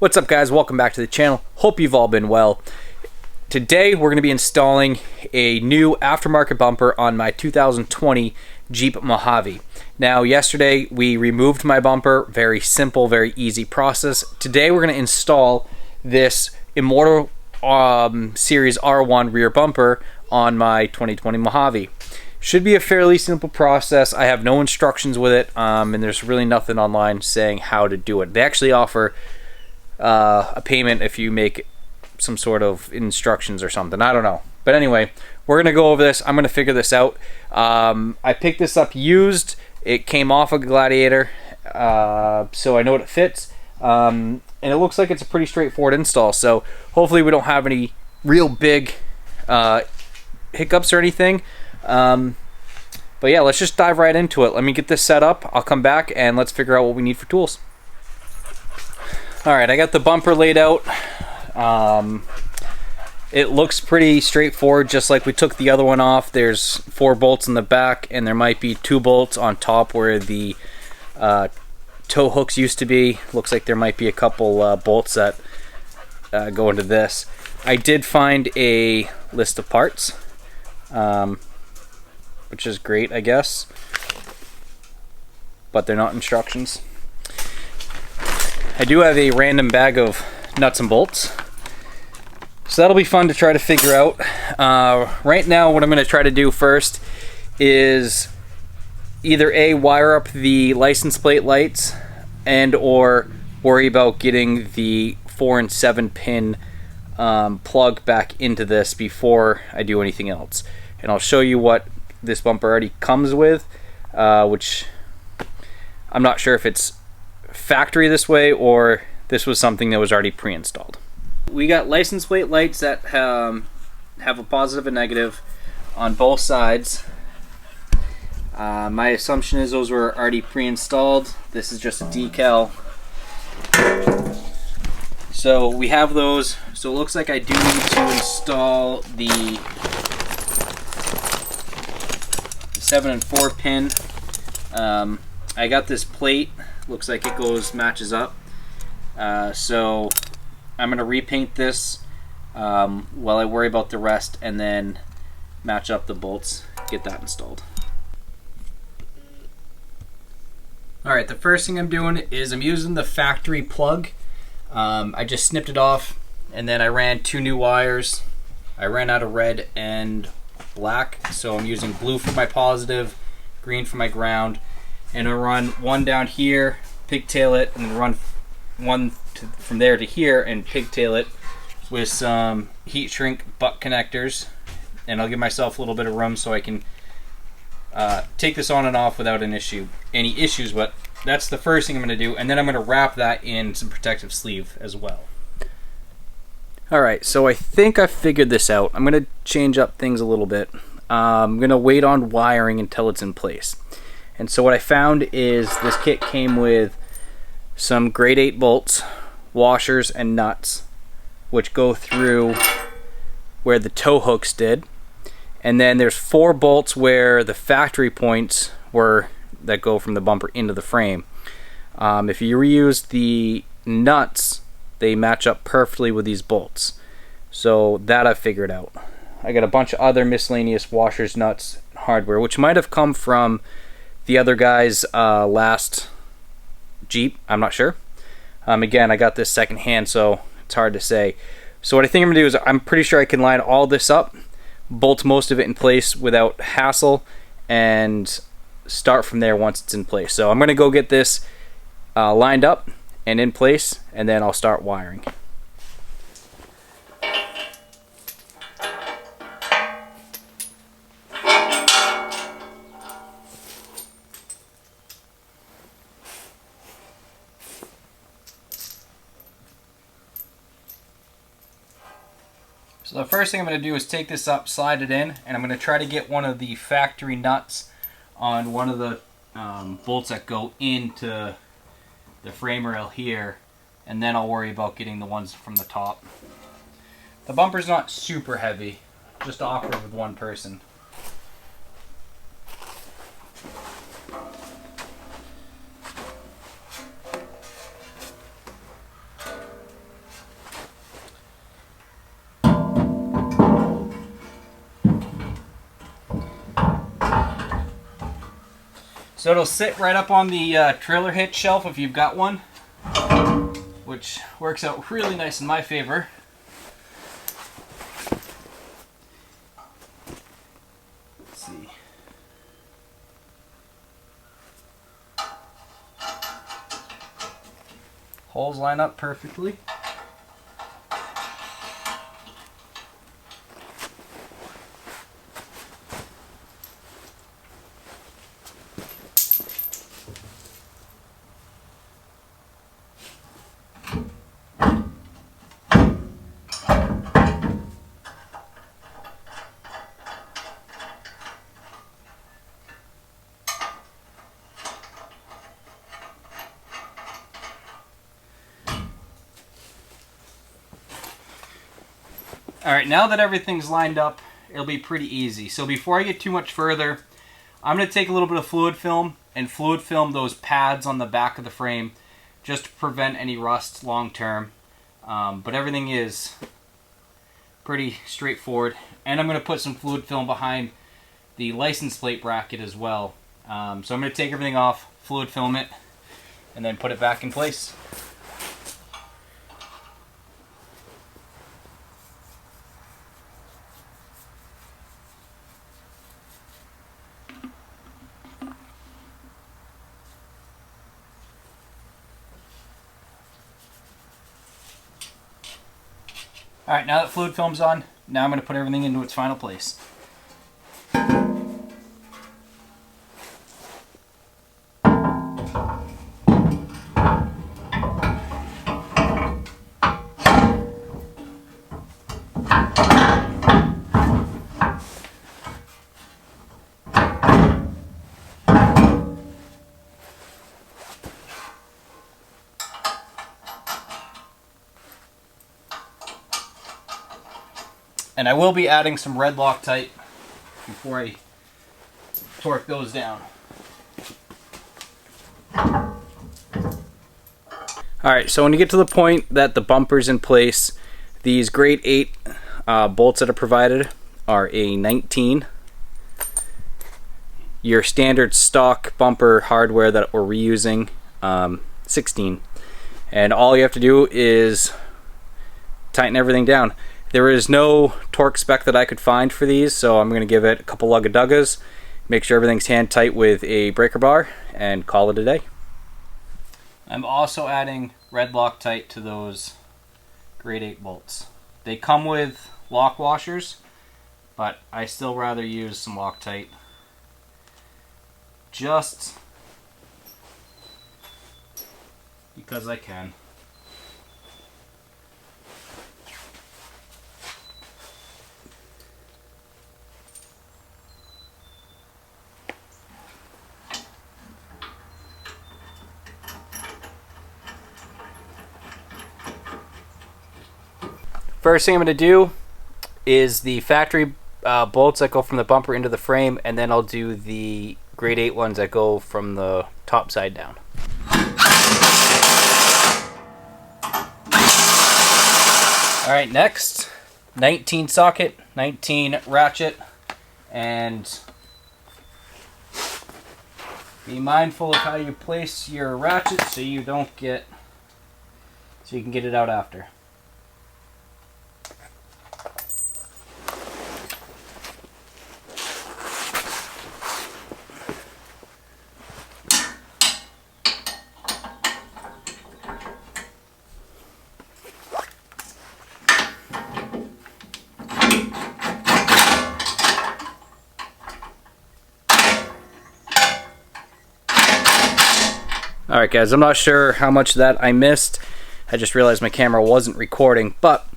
What's up, guys? Welcome back to the channel. Hope you've all been well. Today we're going to be installing a new aftermarket bumper on my 2020 Jeep Mojave. Now, yesterday we removed my bumper. Very simple, very easy process. Today we're going to install this Immortal Series R1 rear bumper on my 2020 Mojave. Should be a fairly simple process. I have no instructions with it, and there's really nothing online saying how to do it. They actually offer a payment if you make some sort of instructions or something. I don't know. But anyway, we're going to go over this. I'm going to figure this out. I picked this up used. It came off a Gladiator, so I know it fits. And it looks like it's a pretty straightforward install. So hopefully we don't have any real big hiccups or anything. But yeah, let's just dive right into it. Let me get this set up. I'll come back and let's figure out what we need for tools. Alright, I got the bumper laid out. It looks pretty straightforward, just like we took the other one off. There's 4 bolts in the back, and there might be 2 bolts on top where the tow hooks used to be. Looks like there might be a couple bolts that go into this. I did find a list of parts, which is great, I guess, but they're not instructions. I do have a random bag of nuts and bolts, so that'll be fun to try to figure out. Right now, what I'm going to try to do first is either A, wire up the license plate lights, and or worry about getting the 4 and 7 pin plug back into this before I do anything else. And I'll show you what this bumper already comes with, which I'm not sure if it's factory this way or this was something that was already pre-installed. We got license plate lights that have a positive and negative on both sides. My assumption is those were already pre-installed. This is just a decal. So we have those. So it looks like I do need to install the 7 and 4 pin. I got this plate. Looks like it matches up. So I'm going to repaint this while I worry about the rest, and then match up the bolts, get that installed. Alright, the first thing I'm doing is I'm using the factory plug. I just snipped it off, and then I ran 2 new wires. I ran out of red and black, so I'm using blue for my positive, green for my ground, and I'll run one down here, pigtail it, and then run one from there to here and pigtail it with some heat shrink butt connectors, and I'll give myself a little bit of room so I can take this on and off without any issues. But that's the first thing I'm going to do, and then I'm going to wrap that in some protective sleeve as well. Alright, so I think I figured this out. I'm going to change up things a little bit. I'm going to wait on wiring until it's in place. And so what I found is this kit came with some grade 8 bolts, washers, and nuts, which go through where the tow hooks did. And then there's 4 bolts where the factory points were that go from the bumper into the frame. If you reuse the nuts, they match up perfectly with these bolts. So that I've figured out. I got a bunch of other miscellaneous washers, nuts, and hardware, which might have come from the other guy's last Jeep. I'm not sure. Again, I got this secondhand, so it's hard to say. So what I think I'm going to do is I'm pretty sure I can line all this up, bolt most of it in place without hassle, and start from there once it's in place. So I'm going to go get this lined up and in place, and then I'll start wiring. So the first thing I'm going to do is take this up, slide it in, and I'm going to try to get one of the factory nuts on one of the bolts that go into the frame rail here, and then I'll worry about getting the ones from the top. The bumper's not super heavy, just to operate with one person. So it'll sit right up on the trailer hitch shelf if you've got one, which works out really nice in my favor. Let's see. Holes line up perfectly. Alright, now that everything's lined up, it'll be pretty easy. So before I get too much further, I'm going to take a little bit of fluid film and fluid film those pads on the back of the frame just to prevent any rust long term. But everything is pretty straightforward. And I'm going to put some fluid film behind the license plate bracket as well. So I'm going to take everything off, fluid film it, and then put it back in place. Alright, now that fluid film's on, now I'm going to put everything into its final place. And I will be adding some red Loctite before I torque those down. Alright, so when you get to the point that the bumper's in place, these grade 8 bolts that are provided are a 19. Your standard stock bumper hardware that we're reusing, 16. And all you have to do is tighten everything down. There is no torque spec that I could find for these, so I'm going to give it a couple lug-a-duggas, make sure everything's hand tight with a breaker bar, and call it a day. I'm also adding red Loctite to those grade 8 bolts. They come with lock washers, but I still rather use some Loctite just because I can. First thing I'm going to do is the factory bolts that go from the bumper into the frame, and then I'll do the grade 8 ones that go from the top side down. Alright, next, 19 socket, 19 ratchet, and be mindful of how you place your ratchet so you can get it out after. Alright guys, I'm not sure how much of that I missed. I just realized my camera wasn't recording, but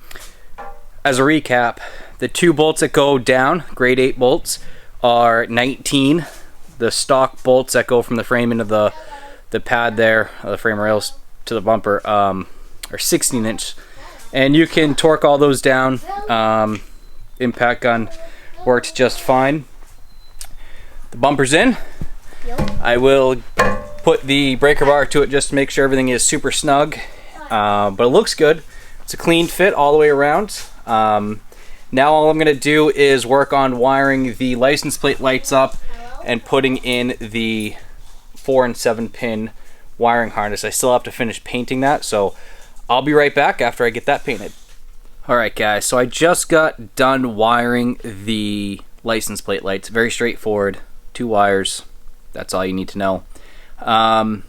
as a recap, the 2 bolts that go down, grade 8 bolts, are 19. The stock bolts that go from the frame into the pad there, the frame rails to the bumper, are 16 inch. And you can torque all those down. Impact gun works just fine. The bumper's in. I will put the breaker bar to it just to make sure everything is super snug, but it looks good. It's a clean fit all the way around. Now all I'm going to do is work on wiring the license plate lights up and putting in the 4 and 7 pin wiring harness. I still have to finish painting that, so I'll be right back after I get that painted. Alright guys, so I just got done wiring the license plate lights. Very straightforward. 2 wires. That's all you need to know. And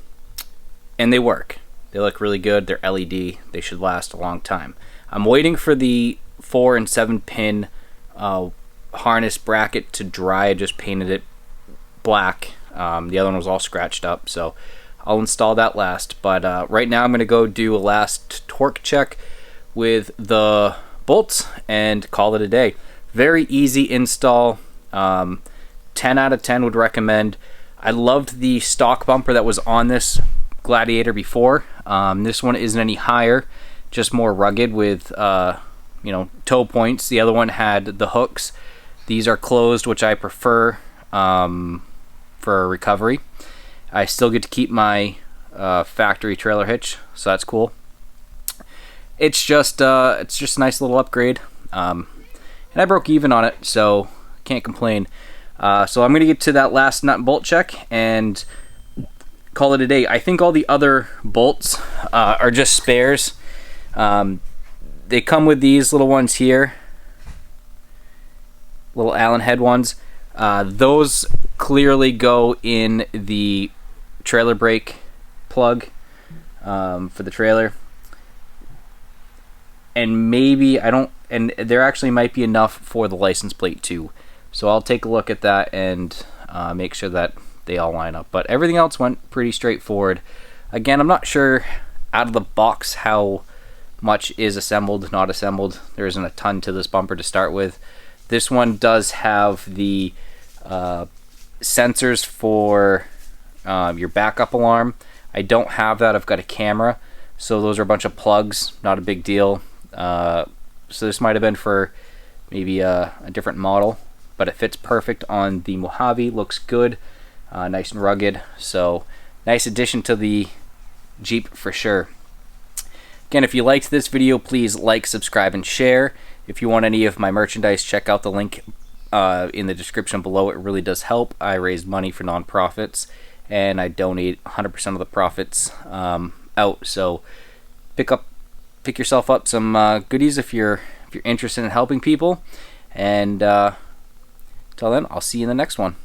they work. They look really good. They're LED. They should last a long time. I'm waiting for the 4 and 7 pin harness bracket to dry. I just painted it black. The other one was all scratched up, so I'll install that last. But right now I'm going to go do a last torque check with the bolts and call it a day. Very easy install. 10 out of 10 would recommend. I loved the stock bumper that was on this Gladiator before. This one isn't any higher, just more rugged with you know, toe points. The other one had the hooks. These are closed, which I prefer for recovery. I still get to keep my factory trailer hitch, so that's cool. It's just a nice little upgrade, and I broke even on it, so can't complain. So I'm gonna get to that last nut and bolt check and call it a day. I think all the other bolts are just spares. They come with these little ones here, little Allen head ones. Those clearly go in the trailer brake plug for the trailer. And maybe and there actually might be enough for the license plate too. So I'll take a look at that and make sure that they all line up. But everything else went pretty straightforward. Again, I'm not sure out of the box how much is assembled, not assembled. There isn't a ton to this bumper to start with. This one does have the sensors for your backup alarm. I don't have that. I've got a camera, so those are a bunch of plugs. Not a big deal. So this might have been for maybe a different model, but it fits perfect on the Mojave. Looks good, nice and rugged. So nice addition to the Jeep for sure. Again, if you liked this video, please like, subscribe, and share. If you want any of my merchandise, check out the link in the description below. It really does help. I raise money for nonprofits, and I donate 100% of the profits out. So pick yourself up some goodies if you're interested in helping people. And till then, I'll see you in the next one.